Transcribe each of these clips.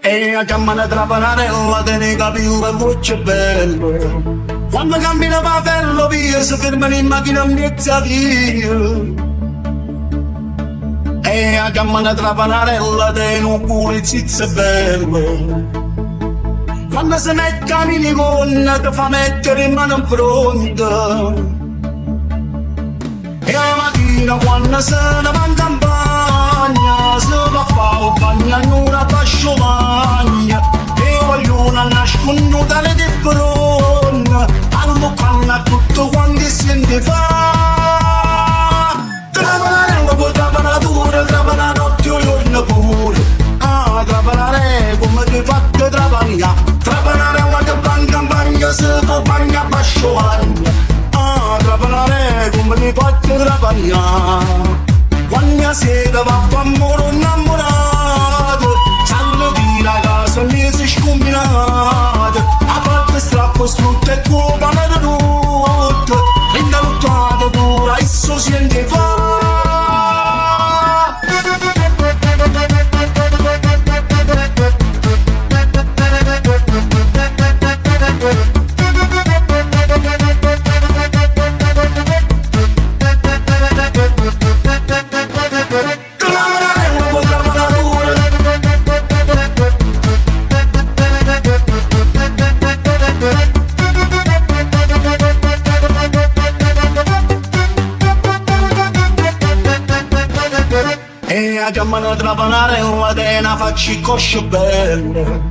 E a chiamare tra panarella te ne capivo che voce bello. Quando cammina pa ferro via si ferma in macchina in mezzo a via. E a chiamare tra panarella te ne pulizizia bello. Quando si mette a minigonna ti fa mettere in mano in fronte. E la mattina quando se ne va in campagna si va a fare un bagno in una pasciomagna. E voglio una nasconduta le differonne al boccano a tutto quanto sente fa. Trava la lingua poi trava la natura, trava la notte o giorno pure. Ah, trava la re come ti fatto travaglia. Trava la lingua che va in campagna si fa bagno a pasciomagna. Trapanare come mi faccio trapagnare. Quando sera va a famore innamorato, sanno di la casa mi si scombinata. A parte strappo strutto e cuoca me da tutto. Renda lottata dura e so sente fa. E a chiamare tra panarella te ne faccio cosce belle.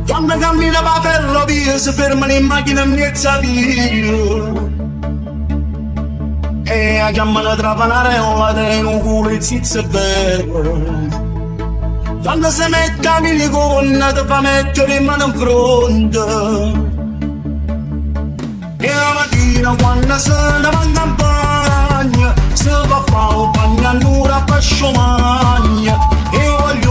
Quando cammina pa ferro via si fermano in macchina in mezzo a via. E a chiamare tra panarella te ne pulizizia belle. Quando si mette a minigonna ti fa mettere in mano in fronte. E la mattina quando se ne va in campagna si va a fare un bagno a un'ora pasciomagna. E voglio